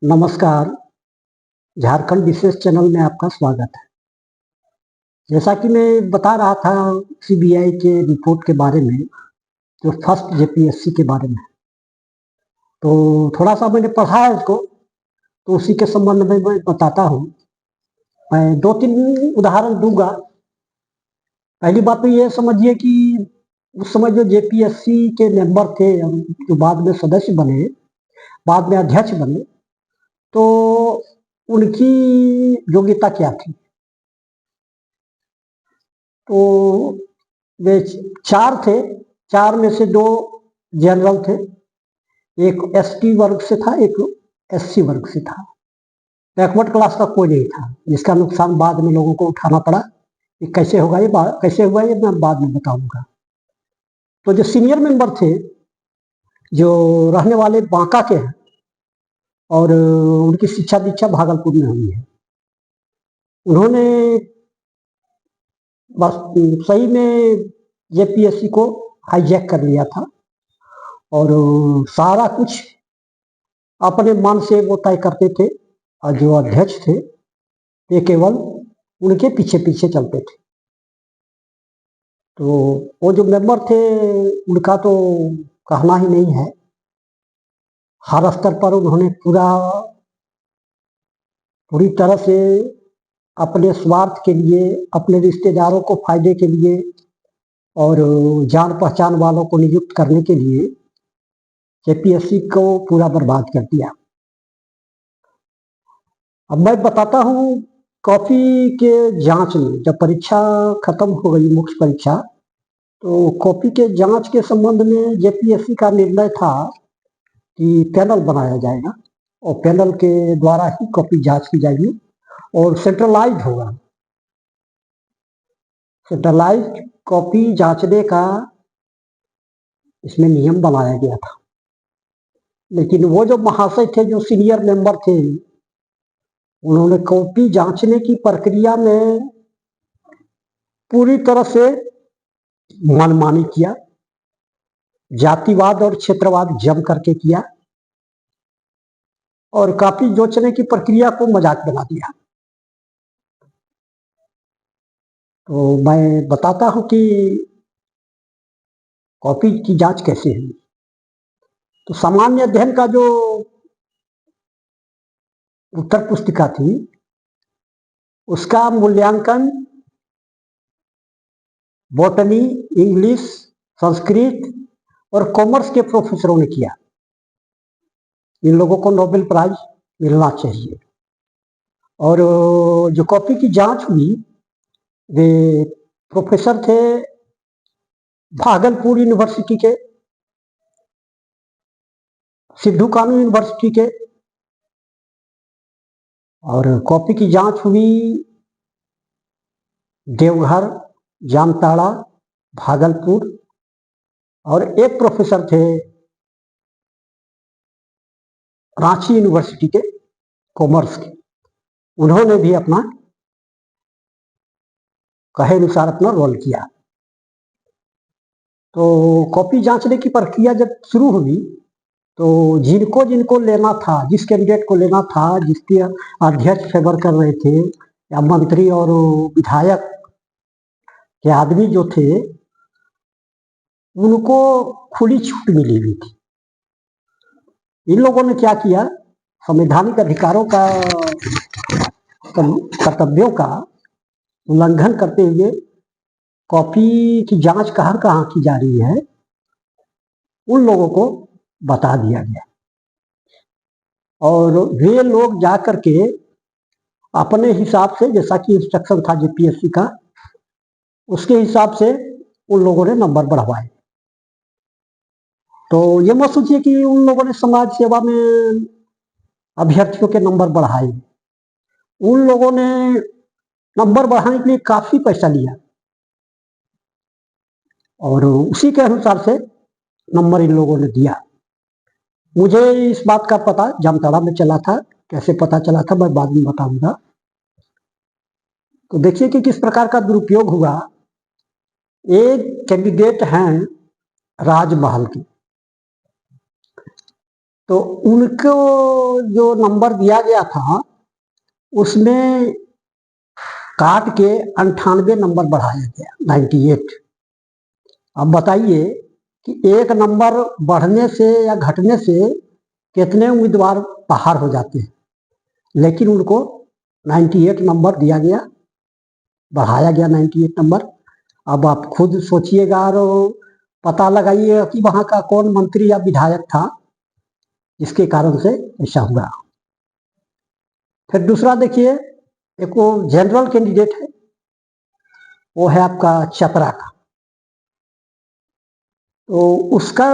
नमस्कार, झारखंड विशेष चैनल में आपका स्वागत है। जैसा कि मैं बता रहा था सीबीआई के रिपोर्ट के बारे में, जो फर्स्ट जेपीएससी के बारे में, तो थोड़ा-सा मैंने पढ़ा है उसको, तो उसी के संबंध में मैं बताता हूँ। मैं 2-3 उदाहरण दूँगा। पहली बात तो ये समझिए कि उस समय जो जेपीएससी के मेंबर थे, जो बाद में सदस्य बने, बाद में अध्यक्ष बने, तो उनकी योग्यता क्या थी? तो वे 4 थे, 4 में से 2 जनरल थे, एक एसटी वर्ग से था, एक एससी वर्ग से था। बैकवर्ड क्लास का कोई नहीं था, जिसका नुकसान बाद में लोगों को उठाना पड़ा। ये कैसे होगा, ये कैसे हुआ, ये मैं बाद में बताऊंगा। तो जो सीनियर मेंबर थे, जो रहने वाले बांका के हैं और उनकी शिक्षा दीक्षा भागलपुर में हुई है, उन्होंने बस सही में जेपीएससी को हाईजैक कर लिया था और सारा कुछ अपने मन से वो तय करते थे, और जो अध्यक्ष थे ये केवल उनके पीछे पीछे चलते थे। तो वो जो मेंबर थे उनका तो कहना ही नहीं है। हर स्तर पर उन्होंने पूरी तरह से अपने स्वार्थ के लिए, अपने रिश्तेदारों को फायदे के लिए और जान पहचान वालों को नियुक्त करने के लिए जेपीएससी को पूरा बर्बाद कर दिया। अब मैं बताता हूँ, कॉपी के जांच में जब परीक्षा खत्म हो गई, मुख्य परीक्षा, तो कॉपी के जांच के संबंध में जेपीएससी का निर्णय था कि पैनल बनाया जाएगा और पैनल के द्वारा ही कॉपी जांच की जाएगी और सेंट्रलाइज होगा। सेंट्रलाइज कॉपी जांचने का इसमें नियम बनाया गया था। लेकिन वो जो महाशय थे, जो सीनियर मेंबर थे, उन्होंने कॉपी जांचने की प्रक्रिया में पूरी तरह से मनमानी किया, जातिवाद और क्षेत्रवाद जम करके किया और कॉपी जांचने की प्रक्रिया को मजाक बना दिया। तो मैं बताता हूं कि कॉपी की जांच कैसे हुई। तो सामान्य अध्ययन का जो उत्तर पुस्तिका थी, उसका मूल्यांकन बॉटनी, इंग्लिश, संस्कृत और कॉमर्स के प्रोफेसरों ने किया। इन लोगों को नोबेल प्राइज मिलना चाहिए। और जो कॉपी की जांच हुई, वे प्रोफेसर थे भागलपुर यूनिवर्सिटी के, सिद्धू कानू यूनिवर्सिटी के, और कॉपी की जांच हुई देवघर, जामताड़ा, भागलपुर, और एक प्रोफेसर थे रांची यूनिवर्सिटी के, कॉमर्स के। उन्होंने भी अपना कहे अनुसार अपना रोल किया। तो कॉपी जांचने की प्रक्रिया जब शुरू हुई, तो जिनको जिनको लेना था, जिस कैंडिडेट को लेना था, जिसके अध्यक्ष फेवर कर रहे थे, या मंत्री और विधायक के आदमी जो थे, उनको खुली छूट मिली हुई थी। इन लोगों ने क्या किया, संवैधानिक अधिकारों का, कर्तव्यों का उल्लंघन करते हुए कॉपी की जांच कहाँ कहाँ की जा रही है, उन लोगों को बता दिया गया और वे लोग जाकर के अपने हिसाब से, जैसा कि इंस्ट्रक्शन था जेपीएससी का, उसके हिसाब से उन लोगों ने नंबर बढ़वाए। तो ये मत सोचिए कि उन लोगों ने समाज सेवा में अभ्यर्थियों के नंबर बढ़ाए। उन लोगों ने नंबर बढ़ाने के लिए काफी पैसा लिया और उसी के अनुसार से नंबर इन लोगों ने दिया। मुझे इस बात का पता जामताड़ा में चला था। कैसे पता चला था मैं बाद में बताऊंगा। तो देखिए कि किस प्रकार का दुरुपयोग हुआ। एक कैंडिडेट हैं राजमहल के, तो उनको जो नंबर दिया गया था उसमें काट के 98 नंबर बढ़ाया गया, 98। अब बताइए कि एक नंबर बढ़ने से या घटने से कितने उम्मीदवार बाहर हो जाते हैं, लेकिन उनको 98 नंबर दिया गया, बढ़ाया गया 98 नंबर। अब आप खुद सोचिएगा और पता लगाइए कि वहां का कौन मंत्री या विधायक था जिसके कारण से ऐसा हुआ। फिर दूसरा देखिए, एक वो जनरल कैंडिडेट है, वो है आपका चतरा का, तो उसका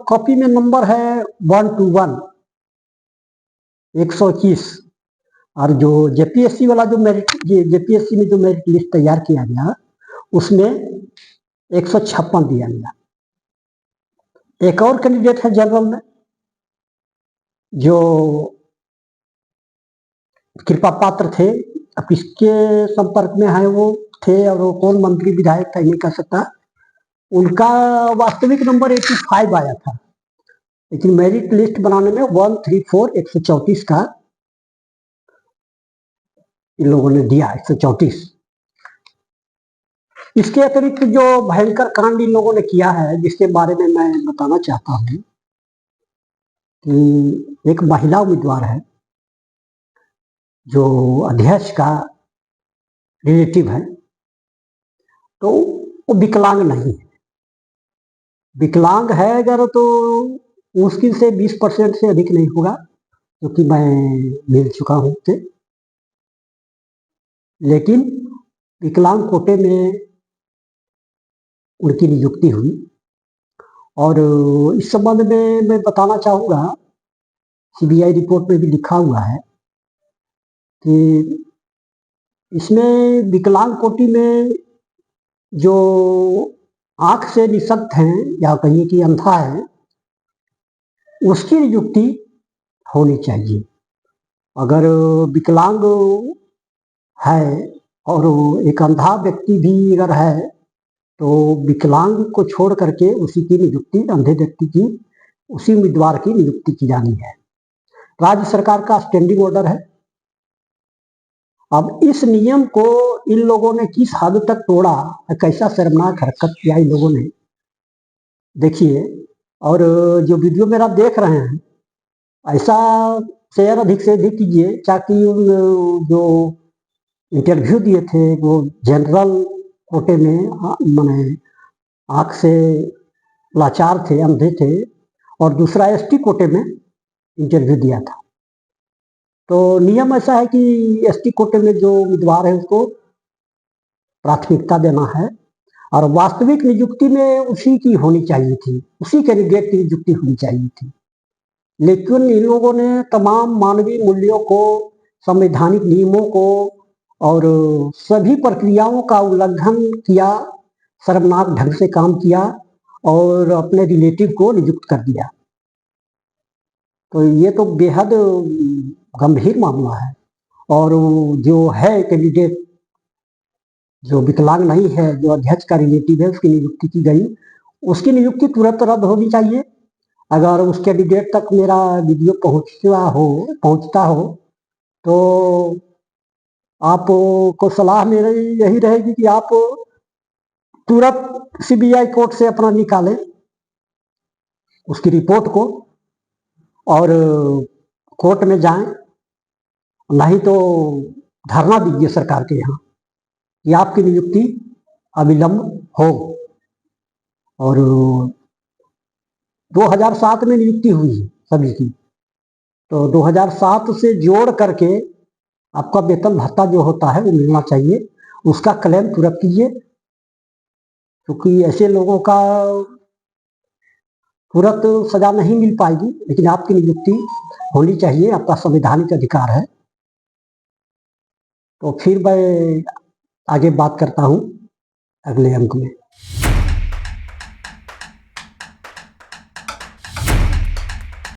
कॉपी में नंबर है 121, 121। और जो जेपीएससी वाला जो मेरिट, जेपीएससी में जो मेरिट लिस्ट तैयार किया गया उसमें 156 दिया गया। एक और कैंडिडेट है जनरल में जो कृपा पात्र थे, अब किसके संपर्क में है वो थे और वो कौन मंत्री विधायक था नहीं कह सकता। उनका वास्तविक नंबर 85 आया था, लेकिन मेरिट लिस्ट बनाने में 134, 134 का इन लोगों ने दिया, 134। इसके अतिरिक्त जो भयंकर कांड इन लोगों ने किया है जिसके बारे में मैं बताना चाहता हूं कि एक महिला उम्मीदवार है जो अध्यक्ष का रिलेटिव है, तो वो विकलांग नहीं है। विकलांग है अगर तो मुश्किल से 20% से अधिक नहीं होगा, क्योंकि मैं मिल चुका हूं उससे। लेकिन विकलांग कोटे में उनकी नियुक्ति हुई और इस संबंध में मैं बताना चाहूंगा, सीबीआई रिपोर्ट में भी लिखा हुआ है कि इसमें विकलांग कोटि में जो आंख से निशक्त हैं या कहिए कि अंधा है, उसकी नियुक्ति होनी चाहिए। अगर विकलांग है और एक अंधा व्यक्ति भी अगर है तो विकलांग को छोड़ करके उसी की नियुक्ति, अंधे व्यक्ति की, उसी उम्मीदवार की नियुक्ति की जानी है। राज्य सरकार का स्टैंडिंग ऑर्डर है। अब इस नियम को इन लोगों ने किस हद तक तोड़ा, कैसा शर्मनाक हरकत किया इन लोगों ने, देखिए। और जो वीडियो मेरा देख रहे हैं, ऐसा शेयर अधिक से अधिक कीजिए ताकि उन जो इंटरव्यू दिए थे वो जनरल कोटे में माने आंख से लाचार थे, अंधे थे, और दूसरा एसटी कोटे में इंटरव्यू दिया था। तो नियम ऐसा है कि एसटी कोटे में जो उम्मीदवार है उसको प्राथमिकता देना है और वास्तविक नियुक्ति में उसी की होनी चाहिए थी, उसी कैंडिडेट की नियुक्ति होनी चाहिए थी। लेकिन इन लोगों ने तमाम मानवीय मूल्यों को, संवैधानिक नियमों को और सभी प्रक्रियाओं का उल्लंघन किया, शर्मनाक ढंग से काम किया और अपने रिलेटिव को नियुक्त कर दिया। तो ये तो बेहद गंभीर मामला है। और जो है कैंडिडेट जो विकलांग नहीं है, जो अध्यक्ष का रिलेटिव है, उसकी नियुक्ति की गई, उसकी नियुक्ति तुरंत रद्द होनी चाहिए। अगर उस कैंडिडेट तक मेरा वीडियो पहुंचता हो तो आपको सलाह मेरी यही रहेगी कि आप तुरंत सीबीआई कोर्ट से अपना निकालें उसकी रिपोर्ट को और कोर्ट में जाएं, नहीं तो धरना दीजिए सरकार के यहाँ कि आपकी नियुक्ति अविलंब हो। और 2007 में नियुक्ति हुई है सभी की, तो 2007 से जोड़ करके आपका वेतन भत्ता जो होता है वो मिलना चाहिए, उसका क्लेम तुरंत कीजिए, क्योंकि ऐसे लोगों का तुरंत सजा नहीं मिल पाएगी, लेकिन आपकी नियुक्ति होनी चाहिए, आपका संवैधानिक अधिकार है। तो फिर मैं आगे बात करता हूँ अगले अंक में।